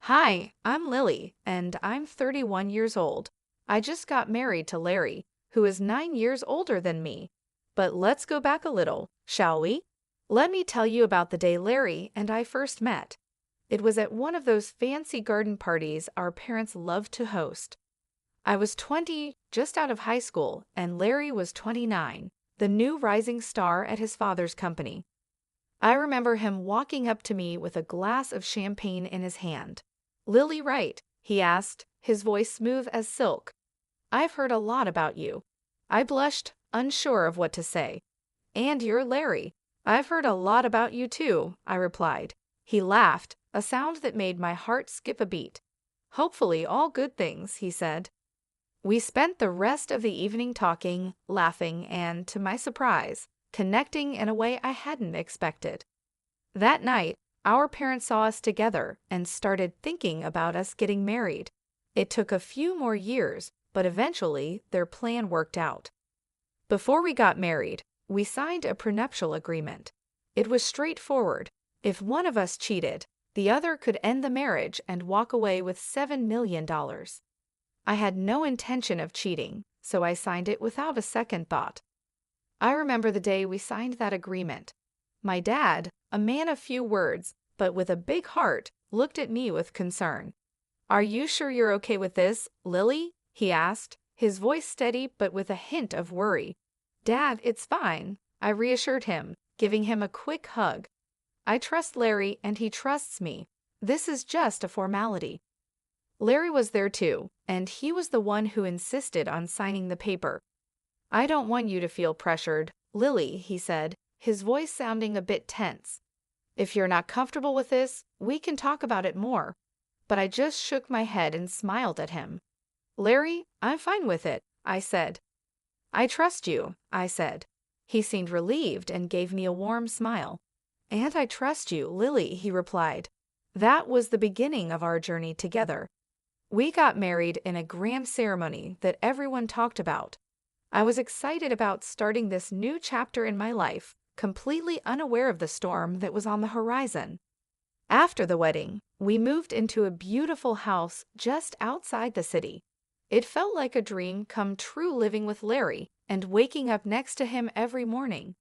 Hi, I'm Lily, and I'm 31 years old. I just got married to Larry, who is 9 years older than me. But let's go back a little, shall we? Let me tell you about the day Larry and I first met. It was at one of those fancy garden parties our parents loved to host. I was 20, just out of high school, and Larry was 29, the new rising star at his father's company. I remember him walking up to me with a glass of champagne in his hand. "Lily Wright?" he asked, his voice smooth as silk. "I've heard a lot about you." I blushed, unsure of what to say. "And you're Larry. I've heard a lot about you too," I replied. He laughed, a sound that made my heart skip a beat. "Hopefully all good things," he said. We spent the rest of the evening talking, laughing, and, to my surprise, connecting in a way I hadn't expected. That night, our parents saw us together and started thinking about us getting married. It took a few more years, but eventually their plan worked out. Before we got married, we signed a prenuptial agreement. It was straightforward. If one of us cheated, the other could end the marriage and walk away with $7 million. I had no intention of cheating, so I signed it without a second thought. I remember the day we signed that agreement. My dad, a man of few words, but with a big heart, looked at me with concern. "Are you sure you're okay with this, Lily?" he asked, his voice steady but with a hint of worry. "Dad, it's fine," I reassured him, giving him a quick hug. "I trust Larry and he trusts me. This is just a formality." Larry was there too, and he was the one who insisted on signing the paper. "I don't want you to feel pressured, Lily," he said, his voice sounding a bit tense. "If you're not comfortable with this, we can talk about it more." But I just shook my head and smiled at him. "Larry, I'm fine with it," I said. "I trust you," I said. He seemed relieved and gave me a warm smile. "And I trust you, Lily," he replied. That was the beginning of our journey together. We got married in a grand ceremony that everyone talked about. I was excited about starting this new chapter in my life, completely unaware of the storm that was on the horizon. After the wedding, we moved into a beautiful house just outside the city. It felt like a dream come true living with Larry and waking up next to him every morning.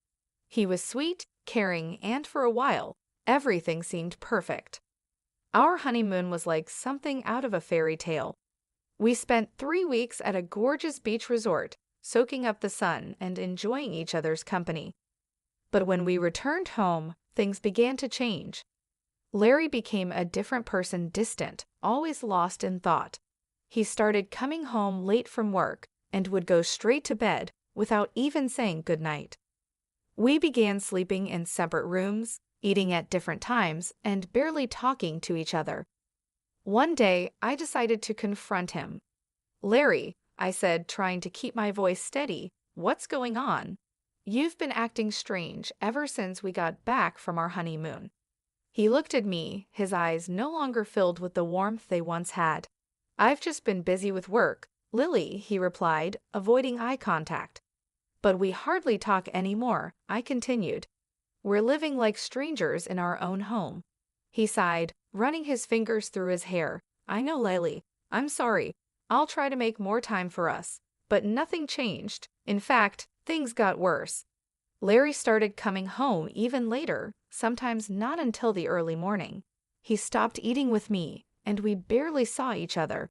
He was sweet, caring, and for a while, everything seemed perfect. Our honeymoon was like something out of a fairy tale. We spent 3 weeks at a gorgeous beach resort, soaking up the sun and enjoying each other's company. But when we returned home, things began to change. Larry became a different person, distant, always lost in thought. He started coming home late from work and would go straight to bed without even saying goodnight. We began sleeping in separate rooms, eating at different times, and barely talking to each other. One day, I decided to confront him. "Larry," I said, trying to keep my voice steady, "what's going on? You've been acting strange ever since we got back from our honeymoon." He looked at me, his eyes no longer filled with the warmth they once had. "I've just been busy with work, Lily," he replied, avoiding eye contact. "But we hardly talk anymore," I continued. "We're living like strangers in our own home." He sighed, running his fingers through his hair. "I know, Lily. I'm sorry. I'll try to make more time for us." But nothing changed. In fact, things got worse. Larry started coming home even later, sometimes not until the early morning. He stopped eating with me, and we barely saw each other.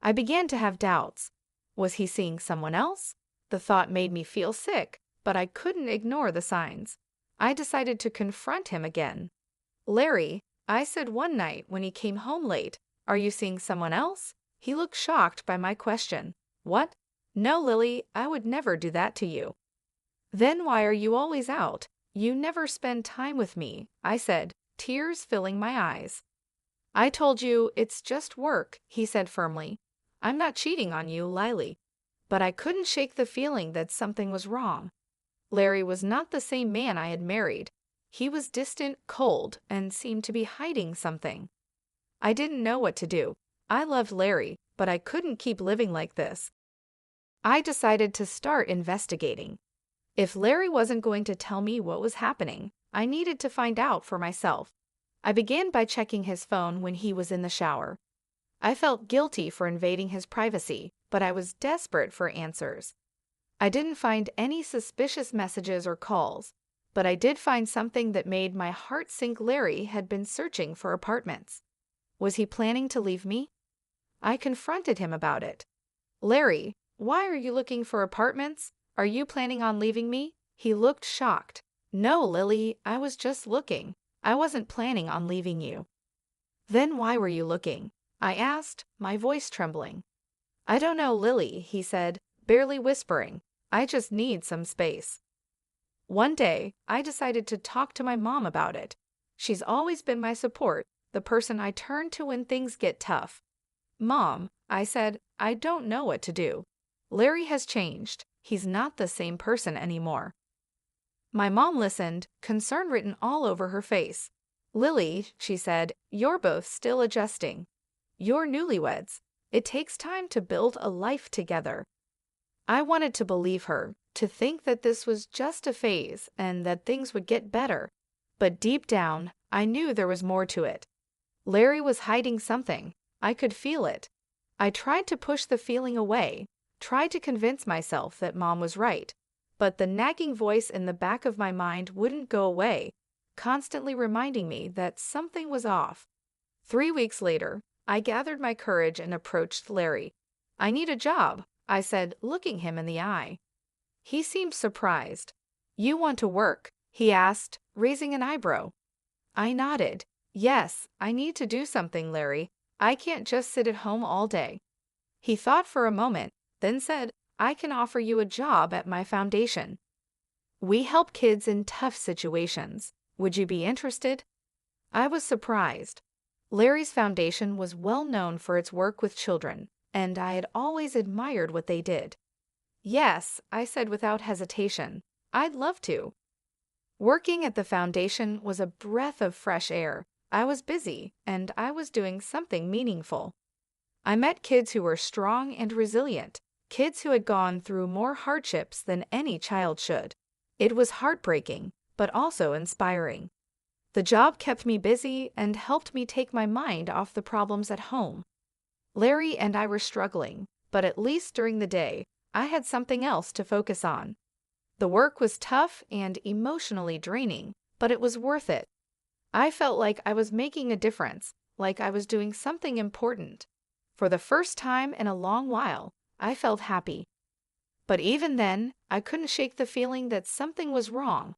I began to have doubts. Was he seeing someone else? The thought made me feel sick, but I couldn't ignore the signs. I decided to confront him again. "Larry," I said one night when he came home late, "are you seeing someone else?" He looked shocked by my question. "What? No, Lily, I would never do that to you." "Then why are you always out? You never spend time with me," I said, tears filling my eyes. "I told you it's just work," he said firmly. "I'm not cheating on you, Lily." But I couldn't shake the feeling that something was wrong. Larry was not the same man I had married. He was distant, cold, and seemed to be hiding something. I didn't know what to do. I loved Larry, but I couldn't keep living like this. I decided to start investigating. If Larry wasn't going to tell me what was happening, I needed to find out for myself. I began by checking his phone when he was in the shower. I felt guilty for invading his privacy, but I was desperate for answers. I didn't find any suspicious messages or calls, but I did find something that made my heart sink. Larry had been searching for apartments. Was he planning to leave me? I confronted him about it. Larry, why are you looking for apartments? Are you planning on leaving me? He looked shocked. No, Lily, I was just looking. I wasn't planning on leaving you. Then why were you looking? I asked, my voice trembling. I don't know, Lily, he said, barely whispering. I just need some space. One day, I decided to talk to my mom about it. She's always been my support, the person I turn to when things get tough. Mom, I said, I don't know what to do. Larry has changed. He's not the same person anymore. My mom listened, concern written all over her face. Lily, she said, you're both still adjusting. You're newlyweds. It takes time to build a life together. I wanted to believe her, to think that this was just a phase and that things would get better. But deep down, I knew there was more to it. Larry was hiding something. I could feel it. I tried to push the feeling away, tried to convince myself that Mom was right, but the nagging voice in the back of my mind wouldn't go away, constantly reminding me that something was off. 3 weeks later, I gathered my courage and approached Larry. I need a job, I said, looking him in the eye. He seemed surprised. You want to work? He asked, raising an eyebrow. I nodded. Yes, I need to do something, Larry. I can't just sit at home all day. He thought for a moment, then said, I can offer you a job at my foundation. We help kids in tough situations. Would you be interested? I was surprised. Larry's foundation was well known for its work with children, and I had always admired what they did. Yes, I said without hesitation. I'd love to. Working at the foundation was a breath of fresh air. I was busy, and I was doing something meaningful. I met kids who were strong and resilient, kids who had gone through more hardships than any child should. It was heartbreaking, but also inspiring. The job kept me busy and helped me take my mind off the problems at home. Larry and I were struggling, but at least during the day, I had something else to focus on. The work was tough and emotionally draining, but it was worth it. I felt like I was making a difference, like I was doing something important. For the first time in a long while, I felt happy. But even then, I couldn't shake the feeling that something was wrong.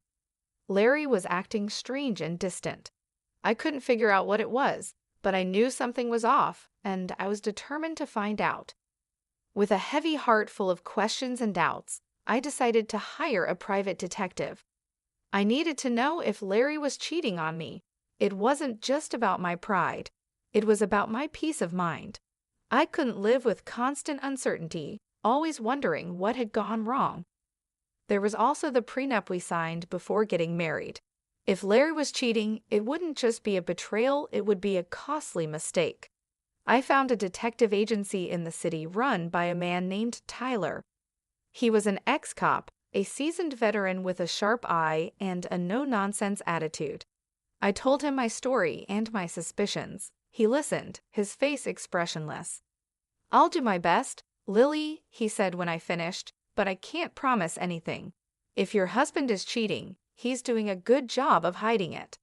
Larry was acting strange and distant. I couldn't figure out what it was, but I knew something was off, and I was determined to find out. With a heavy heart full of questions and doubts, I decided to hire a private detective. I needed to know if Larry was cheating on me. It wasn't just about my pride. It was about my peace of mind. I couldn't live with constant uncertainty, always wondering what had gone wrong. There was also the prenup we signed before getting married. If Larry was cheating, it wouldn't just be a betrayal, it would be a costly mistake. I found a detective agency in the city run by a man named Tyler. He was an ex-cop, a seasoned veteran with a sharp eye and a no-nonsense attitude. I told him my story and my suspicions. He listened, his face expressionless. I'll do my best, Lily, he said when I finished, but I can't promise anything. If your husband is cheating, he's doing a good job of hiding it.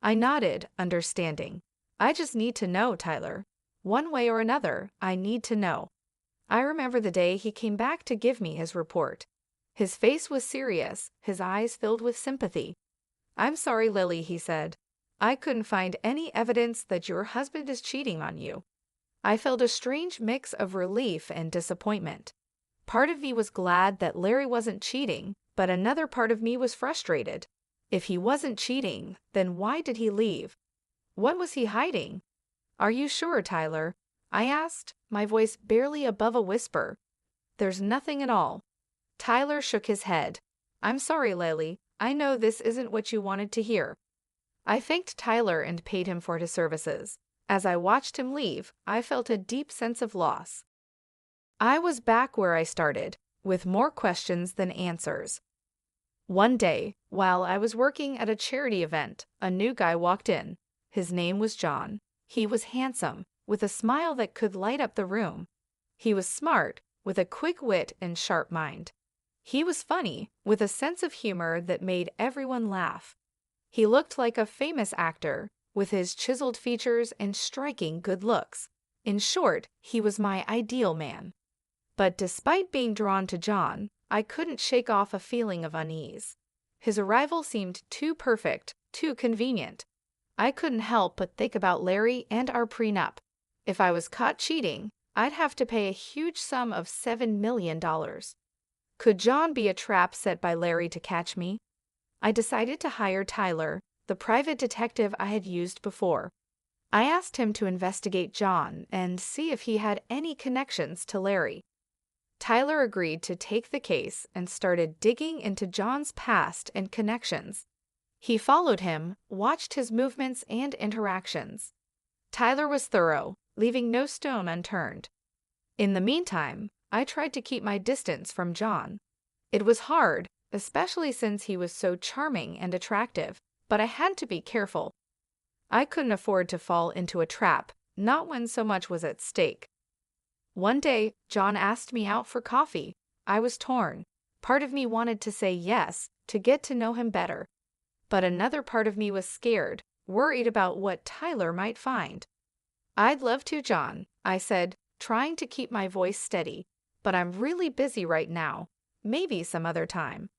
I nodded, understanding. I just need to know, Tyler. One way or another, I need to know. I remember the day he came back to give me his report. His face was serious, his eyes filled with sympathy. I'm sorry, Lily, he said. I couldn't find any evidence that your husband is cheating on you. I felt a strange mix of relief and disappointment. Part of me was glad that Larry wasn't cheating, but another part of me was frustrated. If he wasn't cheating, then why did he leave? What was he hiding? Are you sure, Tyler? I asked, my voice barely above a whisper. There's nothing at all. Tyler shook his head. I'm sorry, Lily. I know this isn't what you wanted to hear. I thanked Tyler and paid him for his services. As I watched him leave, I felt a deep sense of loss. I was back where I started, with more questions than answers. One day, while I was working at a charity event, a new guy walked in. His name was John. He was handsome, with a smile that could light up the room. He was smart, with a quick wit and sharp mind. He was funny, with a sense of humor that made everyone laugh. He looked like a famous actor, with his chiseled features and striking good looks. In short, he was my ideal man. But despite being drawn to John, I couldn't shake off a feeling of unease. His arrival seemed too perfect, too convenient. I couldn't help but think about Larry and our prenup. If I was caught cheating, I'd have to pay a huge sum of $7 million. Could John be a trap set by Larry to catch me? I decided to hire Tyler, the private detective I had used before. I asked him to investigate John and see if he had any connections to Larry. Tyler agreed to take the case and started digging into John's past and connections. He followed him, watched his movements and interactions. Tyler was thorough, leaving no stone unturned. In the meantime, I tried to keep my distance from John. It was hard, especially since he was so charming and attractive, but I had to be careful. I couldn't afford to fall into a trap, not when so much was at stake. One day, John asked me out for coffee. I was torn. Part of me wanted to say yes, to get to know him better. But another part of me was scared, worried about what Tyler might find. "I'd love to, John," I said, trying to keep my voice steady, "but I'm really busy right now. Maybe some other time."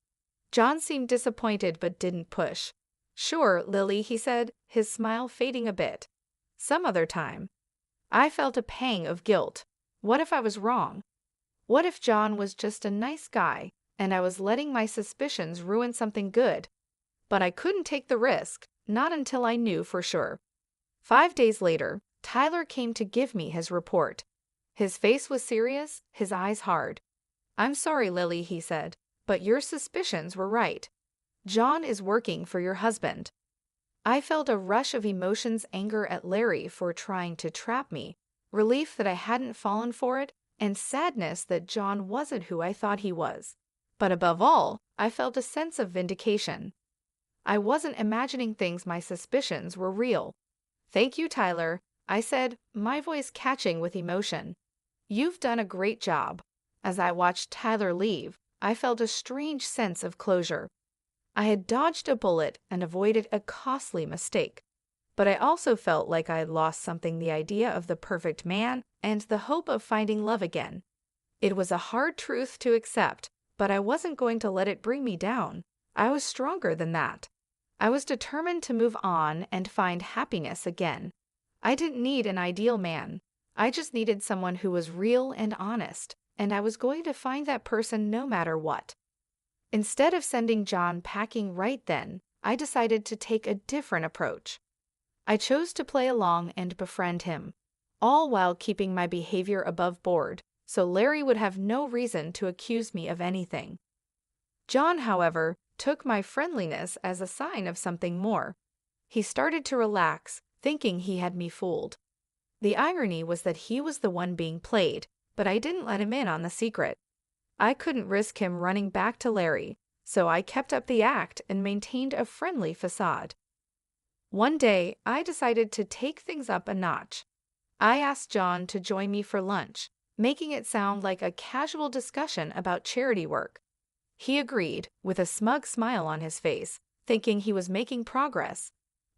John seemed disappointed but didn't push. "Sure, Lily," he said, his smile fading a bit. "Some other time." I felt a pang of guilt. What if I was wrong? What if John was just a nice guy, and I was letting my suspicions ruin something good? But I couldn't take the risk, not until I knew for sure. 5 days later, Tyler came to give me his report. His face was serious, his eyes hard. "I'm sorry, Lily," he said, "but your suspicions were right. John is working for your husband." I felt a rush of emotions, anger at Larry for trying to trap me, relief that I hadn't fallen for it, and sadness that John wasn't who I thought he was. But above all, I felt a sense of vindication. I wasn't imagining things, my suspicions were real. "Thank you, Tyler," I said, my voice catching with emotion. "You've done a great job." As I watched Tyler leave, I felt a strange sense of closure. I had dodged a bullet and avoided a costly mistake. But I also felt like I had lost something, the idea of the perfect man and the hope of finding love again. It was a hard truth to accept, but I wasn't going to let it bring me down. I was stronger than that. I was determined to move on and find happiness again. I didn't need an ideal man. I just needed someone who was real and honest, and I was going to find that person no matter what. Instead of sending John packing right then, I decided to take a different approach. I chose to play along and befriend him, all while keeping my behavior above board, so Larry would have no reason to accuse me of anything. John, however, took my friendliness as a sign of something more. He started to relax, thinking he had me fooled. The irony was that he was the one being played, but I didn't let him in on the secret. I couldn't risk him running back to Larry, so I kept up the act and maintained a friendly facade. One day, I decided to take things up a notch. I asked John to join me for lunch, making it sound like a casual discussion about charity work. He agreed, with a smug smile on his face, thinking he was making progress.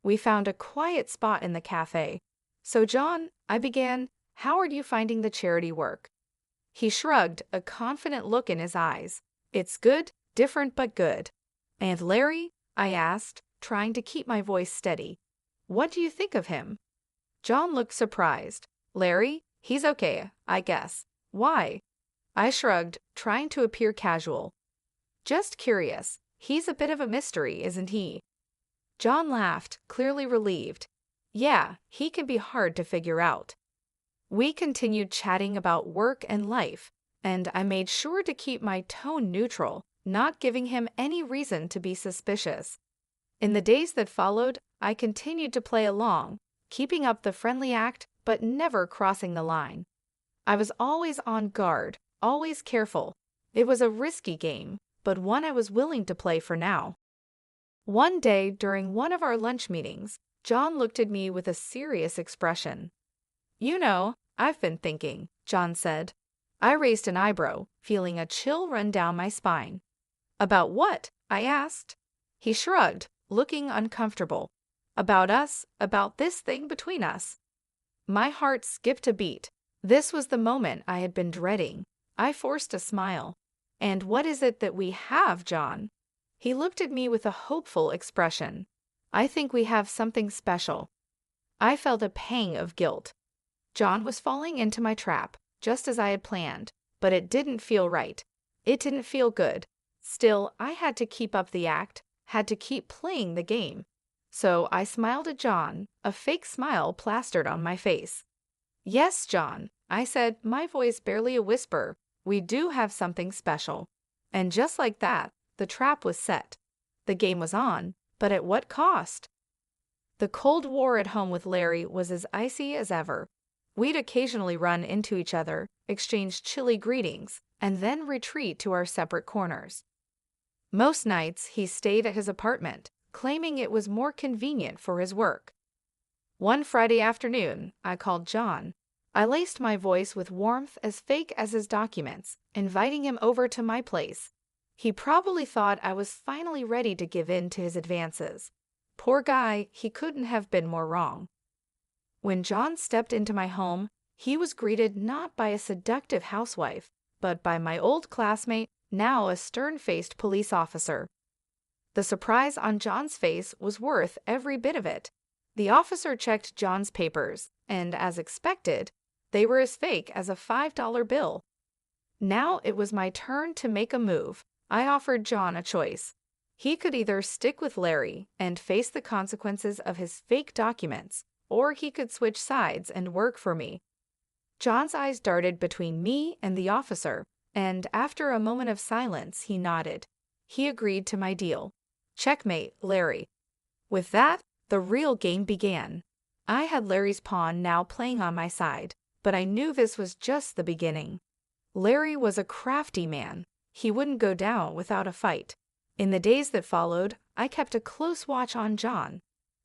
We found a quiet spot in the cafe. "So John," I began, "how are you finding the charity work?" He shrugged, a confident look in his eyes. "It's good, different but good." "And Larry?" I asked, trying to keep my voice steady. "What do you think of him?" John looked surprised. "Larry? He's okay, I guess. Why?" I shrugged, trying to appear casual. "Just curious. He's a bit of a mystery, isn't he?" John laughed, clearly relieved. "Yeah, he can be hard to figure out." We continued chatting about work and life, and I made sure to keep my tone neutral, not giving him any reason to be suspicious. In the days that followed, I continued to play along, keeping up the friendly act but never crossing the line. I was always on guard, always careful. It was a risky game, but one I was willing to play for now. One day during one of our lunch meetings, John looked at me with a serious expression. "You know, I've been thinking," John said. I raised an eyebrow, feeling a chill run down my spine. "About what?" I asked. He shrugged, looking uncomfortable. "About us, about this thing between us." My heart skipped a beat. This was the moment I had been dreading. I forced a smile. "And what is it that we have, John?" He looked at me with a hopeful expression. "I think we have something special." I felt a pang of guilt. John was falling into my trap, just as I had planned, but it didn't feel right. It didn't feel good. Still, I had to keep up the act, had to keep playing the game. So I smiled at John, a fake smile plastered on my face. "Yes, John," I said, my voice barely a whisper, "we do have something special." And just like that, the trap was set. The game was on, but at what cost? The Cold War at home with Larry was as icy as ever. We'd occasionally run into each other, exchange chilly greetings, and then retreat to our separate corners. Most nights, he stayed at his apartment, claiming it was more convenient for his work. One Friday afternoon, I called John. I laced my voice with warmth as fake as his documents, inviting him over to my place. He probably thought I was finally ready to give in to his advances. Poor guy, he couldn't have been more wrong. When John stepped into my home, he was greeted not by a seductive housewife, but by my old classmate, now a stern-faced police officer. The surprise on John's face was worth every bit of it. The officer checked John's papers, and as expected, they were as fake as a $5 bill. Now it was my turn to make a move. I offered John a choice. He could either stick with Larry and face the consequences of his fake documents, or he could switch sides and work for me. John's eyes darted between me and the officer, and after a moment of silence, he nodded. He agreed to my deal. Checkmate, Larry. With that, the real game began. I had Larry's pawn now playing on my side, but I knew this was just the beginning. Larry was a crafty man. He wouldn't go down without a fight. In the days that followed, I kept a close watch on John.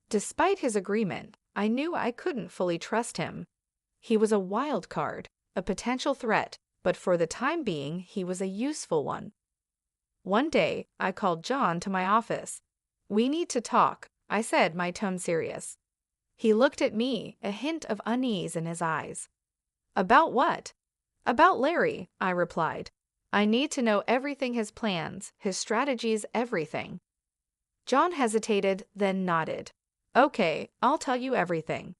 Despite his agreement, I knew I couldn't fully trust him. He was a wild card, a potential threat, but for the time being, he was a useful one. One day, I called John to my office. "We need to talk," I said, my tone serious. He looked at me, a hint of unease in his eyes. "About what?" "About Larry," I replied. "I need to know everything, his plans, his strategies, everything." John hesitated, then nodded. "Okay, I'll tell you everything."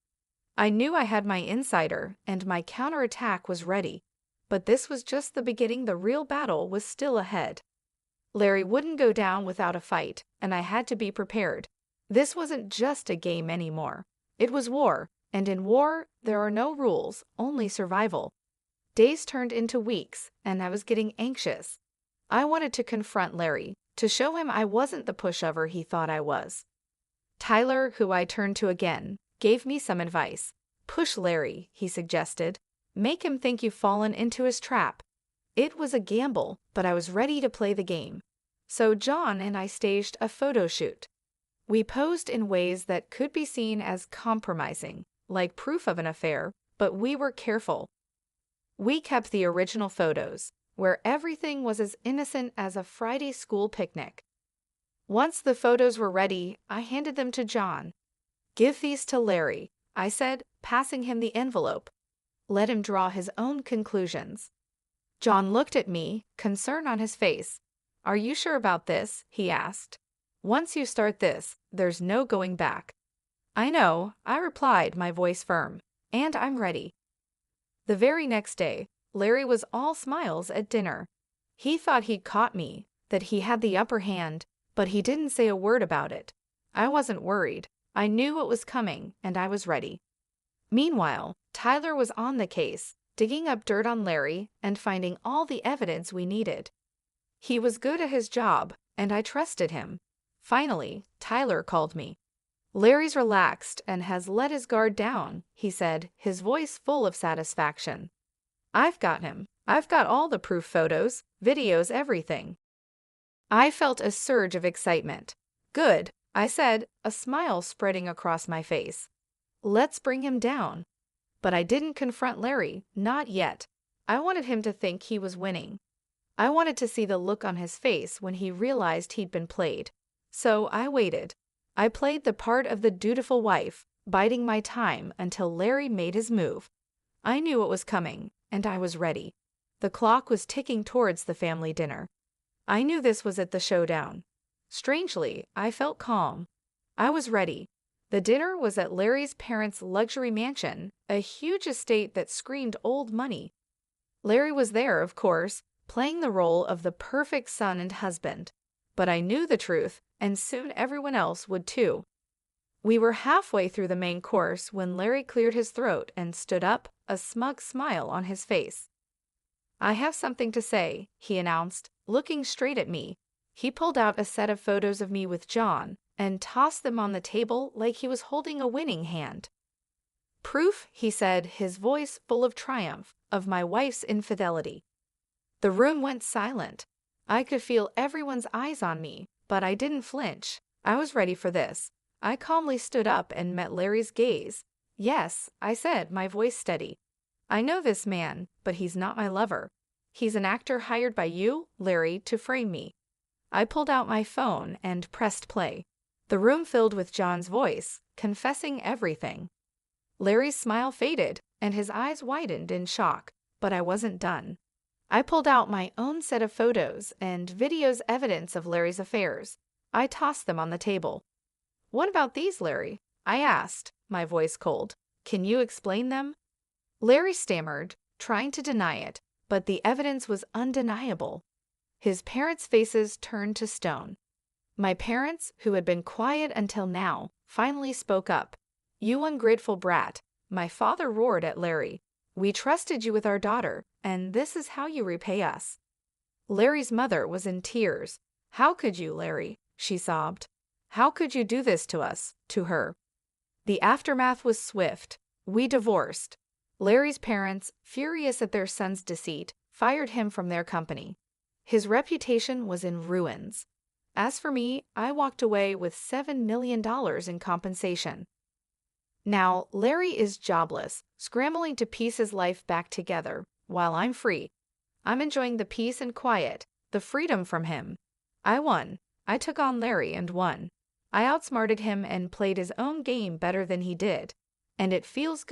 I knew I had my insider, and my counterattack was ready. But this was just the beginning. The real battle was still ahead. Larry wouldn't go down without a fight, and I had to be prepared. This wasn't just a game anymore. It was war, and in war, there are no rules, only survival. Days turned into weeks, and I was getting anxious. I wanted to confront Larry, to show him I wasn't the pushover he thought I was. Tyler, who I turned to again, gave me some advice. "Push Larry," he suggested. "Make him think you've fallen into his trap." It was a gamble, but I was ready to play the game. So John and I staged a photo shoot. We posed in ways that could be seen as compromising, like proof of an affair, but we were careful. We kept the original photos, where everything was as innocent as a Friday school picnic. Once the photos were ready, I handed them to John. "Give these to Larry," I said, passing him the envelope. "Let him draw his own conclusions." John looked at me, concern on his face. "Are you sure about this?" he asked. "Once you start this, there's no going back." "I know," I replied, my voice firm, "and I'm ready." The very next day, Larry was all smiles at dinner. He thought he'd caught me, that he had the upper hand, but he didn't say a word about it. I wasn't worried. I knew what was coming, and I was ready. Meanwhile, Tyler was on the case, digging up dirt on Larry and finding all the evidence we needed. He was good at his job, and I trusted him. Finally, Tyler called me. "Larry's relaxed and has let his guard down," he said, his voice full of satisfaction. "I've got him. I've got all the proof photos, videos, everything." I felt a surge of excitement. Good, I said, a smile spreading across my face. Let's bring him down. But I didn't confront Larry, not yet. I wanted him to think he was winning. I wanted to see the look on his face when he realized he'd been played. So I waited. I played the part of the dutiful wife, biding my time until Larry made his move. I knew what was coming, and I was ready. The clock was ticking towards the family dinner. I knew this was at the showdown. Strangely, I felt calm. I was ready. The dinner was at Larry's parents' luxury mansion, a huge estate that screamed old money. Larry was there, of course, playing the role of the perfect son and husband. But I knew the truth, and soon everyone else would too. We were halfway through the main course when Larry cleared his throat and stood up, a smug smile on his face. I have something to say, he announced, looking straight at me. He pulled out a set of photos of me with John and tossed them on the table like he was holding a winning hand. Proof, he said, his voice full of triumph, of my wife's infidelity. The room went silent. I could feel everyone's eyes on me, but I didn't flinch. I was ready for this. I calmly stood up and met Larry's gaze. Yes, I said, my voice steady. I know this man, but he's not my lover. He's an actor hired by you, Larry, to frame me. I pulled out my phone and pressed play. The room filled with John's voice, confessing everything. Larry's smile faded, and his eyes widened in shock, but I wasn't done. I pulled out my own set of photos and videos evidence of Larry's affairs. I tossed them on the table. What about these, Larry? I asked, my voice cold. Can you explain them? Larry stammered, trying to deny it, but the evidence was undeniable. His parents' faces turned to stone. My parents, who had been quiet until now, finally spoke up. You ungrateful brat, my father roared at Larry. We trusted you with our daughter, and this is how you repay us. Larry's mother was in tears. How could you, Larry? She sobbed. How could you do this to us, to her? The aftermath was swift. We divorced. Larry's parents, furious at their son's deceit, fired him from their company. His reputation was in ruins. As for me, I walked away with $7 million in compensation. Now, Larry is jobless, scrambling to piece his life back together, while I'm free. I'm enjoying the peace and quiet, the freedom from him. I won. I took on Larry and won. I outsmarted him and played his own game better than he did. And it feels good.